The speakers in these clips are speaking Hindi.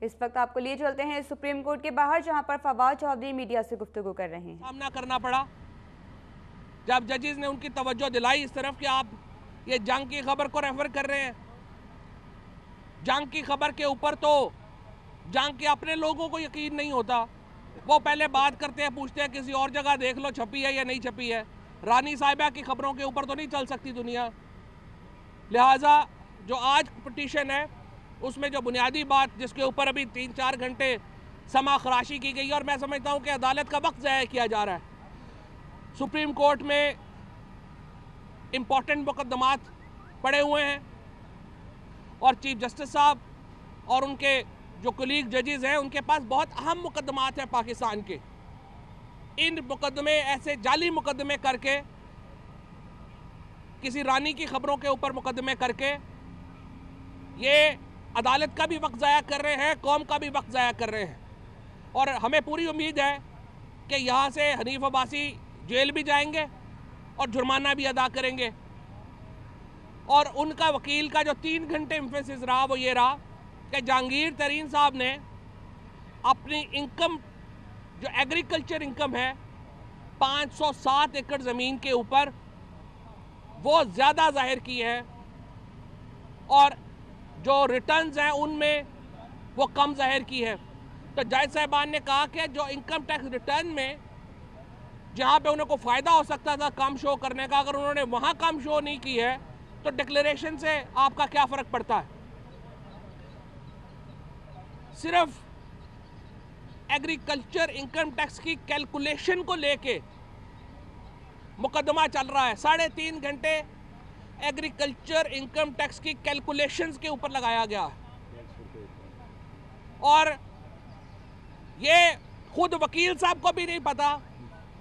इस वक्त आपको लिए चलते हैं सुप्रीम कोर्ट के बाहर, जहां पर फवाद चौधरी मीडिया से गुफ्तगू कर रहे हैं। सामना करना पड़ा जब जजेस ने उनकी तवज्जो दिलाई इस तरफ कि आप ये जंग की खबर को रेफर कर रहे हैं। जंग की खबर के ऊपर तो जंग के अपने लोगों को यकीन नहीं होता, वो पहले बात करते हैं, पूछते हैं किसी और जगह देख लो छपी है या नहीं छपी है। रानी साहिबा की खबरों के ऊपर तो नहीं चल सकती दुनिया। लिहाजा जो आज पिटीशन है उसमें जो बुनियादी बात जिसके ऊपर अभी 3-4 घंटे समा खराशी की गई, और मैं समझता हूं कि अदालत का वक्त ज़ाया किया जा रहा है। सुप्रीम कोर्ट में इम्पॉर्टेंट मुकदमात पड़े हुए हैं और चीफ जस्टिस साहब और उनके जो कुलीग जजेस हैं उनके पास बहुत अहम मुकदमात हैं पाकिस्तान के। इन मुकदमे ऐसे जाली मुकदमे करके, किसी रानी की खबरों के ऊपर मुकदमे करके ये अदालत का भी वक्त ज़ाया कर रहे हैं, कौम का भी वक्त ज़ाया कर रहे हैं। और हमें पूरी उम्मीद है कि यहाँ से हनीफ अब्बासी जेल भी जाएंगे और जुर्माना भी अदा करेंगे। और उनका वकील का जो 3 घंटे एम्फेसिस रहा वो ये रहा कि जहांगीर तरीन साहब ने अपनी इनकम जो एग्रीकल्चर इनकम है 507 एकड़ ज़मीन के ऊपर वो ज़्यादा जाहिर की है और जो रिटर्न्स हैं उनमें वो कम जाहिर की है। तो जज साहबान ने कहा कि जो इनकम टैक्स रिटर्न में जहाँ पे उन्हें को फ़ायदा हो सकता था कम शो करने का, अगर उन्होंने वहाँ कम शो नहीं की है तो डिक्लेरेशन से आपका क्या फ़र्क पड़ता है। सिर्फ एग्रीकल्चर इनकम टैक्स की कैलकुलेशन को लेके मुकदमा चल रहा है। 3.5 घंटे एग्रीकल्चर इनकम टैक्स की कैलकुलेशंस के ऊपर लगाया गया और ये खुद वकील साहब को भी नहीं पता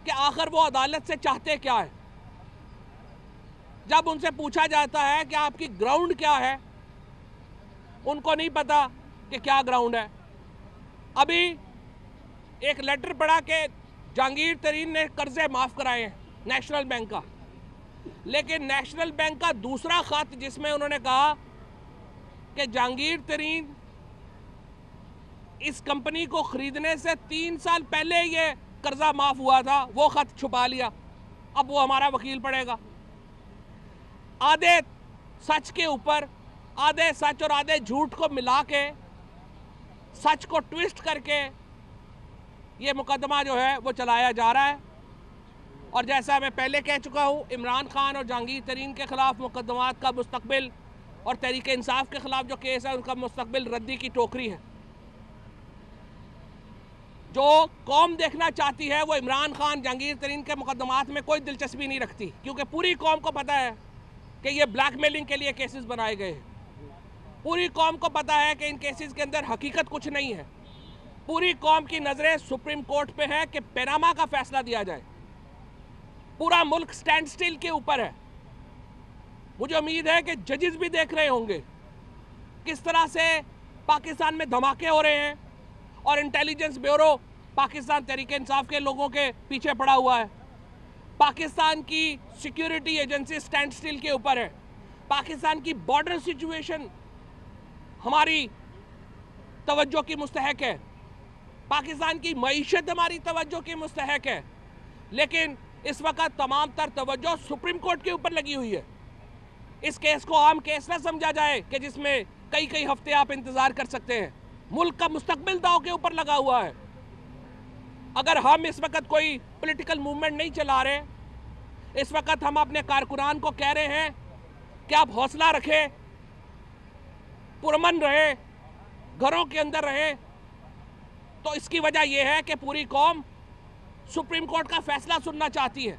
कि आखिर वो अदालत से चाहते क्या है। जब उनसे पूछा जाता है कि आपकी ग्राउंड क्या है, उनको नहीं पता कि क्या ग्राउंड है। अभी एक लेटर पढ़ा कि जहांगीर तरीन ने कर्जे माफ़ कराए हैं नेशनल बैंक का, लेकिन नेशनल बैंक का दूसरा खत जिसमें उन्होंने कहा कि जहांगीर तरीन इस कंपनी को खरीदने से 3 साल पहले ये कर्जा माफ़ हुआ था, वो खत छुपा लिया। अब वो हमारा वकील पड़ेगा। आधे सच के ऊपर आधे सच और आधे झूठ को मिला के, सच को ट्विस्ट करके ये मुकदमा जो है वो चलाया जा रहा है। और जैसा मैं पहले कह चुका हूँ, इमरान खान और जहांगीर तरीन के ख़िलाफ़ मुकदमात का मुस्तकबिल और तहरीक इंसाफ के ख़िलाफ़ जो केस है उनका मुस्तकबिल रद्दी की टोकरी है। जो कौम देखना चाहती है वो इमरान खान जहांगीर तरीन के मुकदमात में कोई दिलचस्पी नहीं रखती, क्योंकि पूरी कौम को पता है कि ये ब्लैकमेलिंग के लिए केसेस बनाए गए हैं। पूरी कौम को पता है कि इन केसेस के अंदर हकीकत कुछ नहीं है। पूरी कौम की नज़रें सुप्रीम कोर्ट पे है कि पनामा का फैसला दिया जाए। पूरा मुल्क स्टैंड स्टिल के ऊपर है। मुझे उम्मीद है कि जजेस भी देख रहे होंगे किस तरह से पाकिस्तान में धमाके हो रहे हैं और इंटेलिजेंस ब्यूरो पाकिस्तान तहरीक इंसाफ के लोगों के पीछे पड़ा हुआ है। पाकिस्तान की सिक्योरिटी एजेंसी स्टैंड स्टिल के ऊपर है। पाकिस्तान की बॉर्डर सिचुएशन हमारी तवज्जो की मुस्तहक है। पाकिस्तान की मईशत हमारी तवज्जो की मुस्तहक है। लेकिन इस वक्त तमाम तर तवज्जो सुप्रीम कोर्ट के ऊपर लगी हुई है। इस केस को आम केस न समझा जाए कि जिसमें कई हफ्ते आप इंतज़ार कर सकते हैं। मुल्क का मुस्तकबिल दाव के ऊपर लगा हुआ है। अगर हम इस वक्त कोई पॉलिटिकल मूवमेंट नहीं चला रहे, इस वक्त हम अपने कारकुनान को कह रहे हैं कि आप हौसला रखें, पुरअमन रहे, घरों के अंदर रहे, तो इसकी वजह यह है कि पूरी कौम सुप्रीम कोर्ट का फैसला सुनना चाहती है।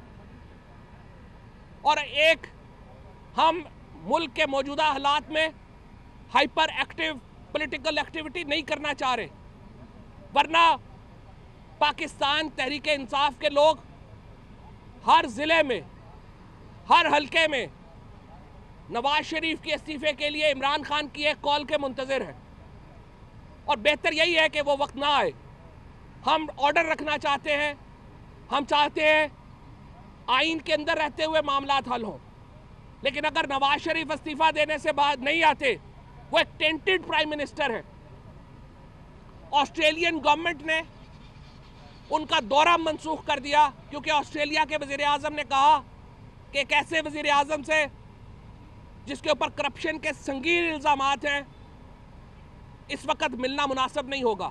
और एक हम मुल्क के मौजूदा हालात में हाइपर एक्टिव पॉलिटिकल एक्टिविटी नहीं करना चाह रहे, वरना पाकिस्तान तहरीक इंसाफ के लोग हर ज़िले में, हर हलके में नवाज शरीफ के इस्तीफे के लिए इमरान खान की एक कॉल के मुंतज़िर है। और बेहतर यही है कि वो वक्त ना आए। हम ऑर्डर रखना चाहते हैं, हम चाहते हैं आइन के अंदर रहते हुए मामलात हल हों। लेकिन अगर नवाज शरीफ इस्तीफा देने से बाद नहीं आते, वो एक टेंटेड प्राइम मिनिस्टर है। ऑस्ट्रेलियन गवर्नमेंट ने उनका दौरा मनसूख कर दिया, क्योंकि ऑस्ट्रेलिया के वजीर आजम ने कहा कि एक ऐसे वजीर आजम से जिसके ऊपर करप्शन के संगीन इल्जामात हैं, इस वक्त मिलना मुनासिब नहीं होगा।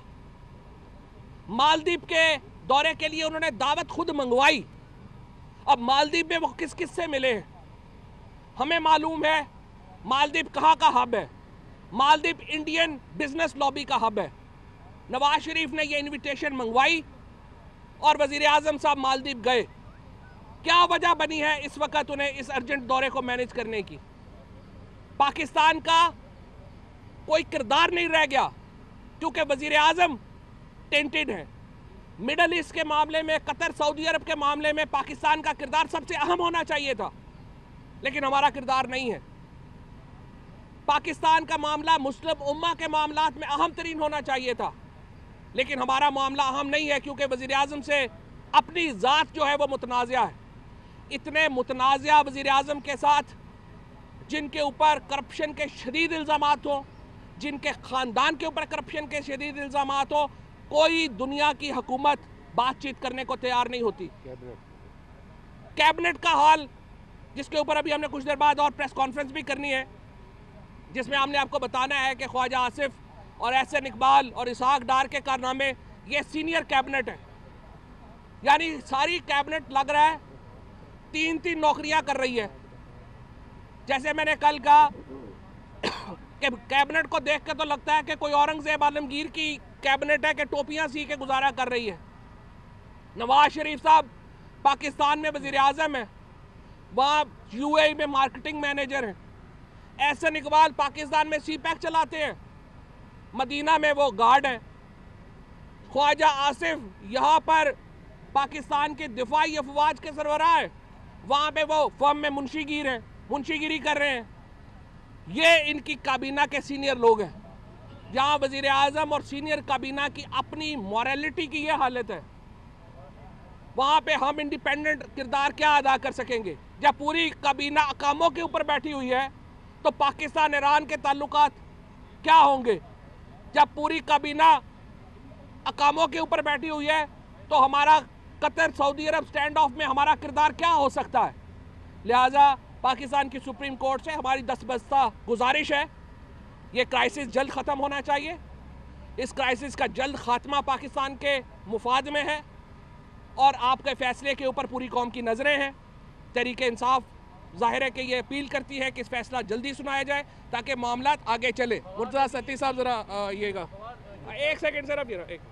मालदीव के दौरे के लिए उन्होंने दावत खुद मंगवाई। अब मालदीव में वो किस किस से मिले हैं? हमें मालूम है मालदीव कहाँ का हब है। मालदीव इंडियन बिजनेस लॉबी का हब है। नवाज शरीफ ने ये इनविटेशन मंगवाई और वजीर आजम साहब मालदीव गए। क्या वजह बनी है इस वक्त उन्हें इस अर्जेंट दौरे को मैनेज करने की? पाकिस्तान का कोई किरदार नहीं रह गया, क्योंकि वजीर आजम टेंटेड है। मिडल ईस्ट के मामले में, कतर सऊदी अरब के मामले में पाकिस्तान का किरदार सबसे अहम होना चाहिए था, लेकिन हमारा किरदार नहीं है। पाकिस्तान का मामला मुस्लिम उम्मा के मामलात में अहम तरीन होना चाहिए था, लेकिन हमारा मामला अहम नहीं है, क्योंकि वजीर आजम से अपनी ज़ात जो है वो मुतनाज़ा है। इतने मुतनाज़ा वजीर आजम के साथ जिनके ऊपर करप्शन के शदीद इल्ज़ामात हो, जिनके ख़ानदान के ऊपर करप्शन के शदीद इल्ज़ामात हो, कोई दुनिया की हुकूमत बातचीत करने को तैयार नहीं होती। कैबिनेट का हाल, जिसके ऊपर अभी हमने कुछ देर बाद और प्रेस कॉन्फ्रेंस भी करनी है, जिसमें हमने आपको बताना है कि ख्वाजा आसिफ और एहसन इकबाल और इसहाक डार के कारनामे, ये सीनियर कैबिनेट है। यानी सारी कैबिनेट लग रहा है 3-3 नौकरियां कर रही है। जैसे मैंने कल कहा कि कैबिनेट को देख के तो लगता है कि कोई औरंगजेब आलमगीर की कैबिनेट है कि टोपियां सी के गुजारा कर रही है। नवाज शरीफ साहब पाकिस्तान में वजीर आजम है, वहाँ यूएई में मार्केटिंग मैनेजर हैं। एहसन इकबाल पाकिस्तान में सीपैक चलाते हैं, मदीना में वो गार्ड हैं। ख्वाजा आसिफ यहाँ पर पाकिस्तान के दिफाई अफवाज के सरबराह है, वहाँ पे वो फर्म में मुंशीगिर हैं, मुंशीगिरी कर रहे हैं। ये इनकी काबीना के सीनियर लोग हैं। जहाँ वजीर आजम और सीनियर काबीना की अपनी मॉरलिटी की ये हालत है, वहाँ पे हम इंडिपेंडेंट किरदार क्या अदा कर सकेंगे? जब पूरी काबीना अकामों के ऊपर बैठी हुई है तो पाकिस्तान ईरान के ताल्लुकात क्या होंगे? जब पूरी काबीना अकामों के ऊपर बैठी हुई है तो हमारा Qatar Saudi Arab stand of में हमारा किरदार क्या हो सकता है? लिहाजा पाकिस्तान की सुप्रीम कोर्ट से हमारी दस्तबस्ता गुजारिश है, ये क्राइसिस जल्द ख़त्म होना चाहिए। इस क्राइसिस का जल्द खात्मा पाकिस्तान के मुफाद में है और आपके फैसले के ऊपर पूरी कौम की नज़रें हैं। तहरीक इंसाफ ज़ाहिर है कि ये अपील करती है कि इस फैसला जल्दी सुनाया जाए ताकि मामला आगे चले। मुर्तज़ा सत्ती साहब ज़रा आइएगा, एक सेकंड सर, अब ये एक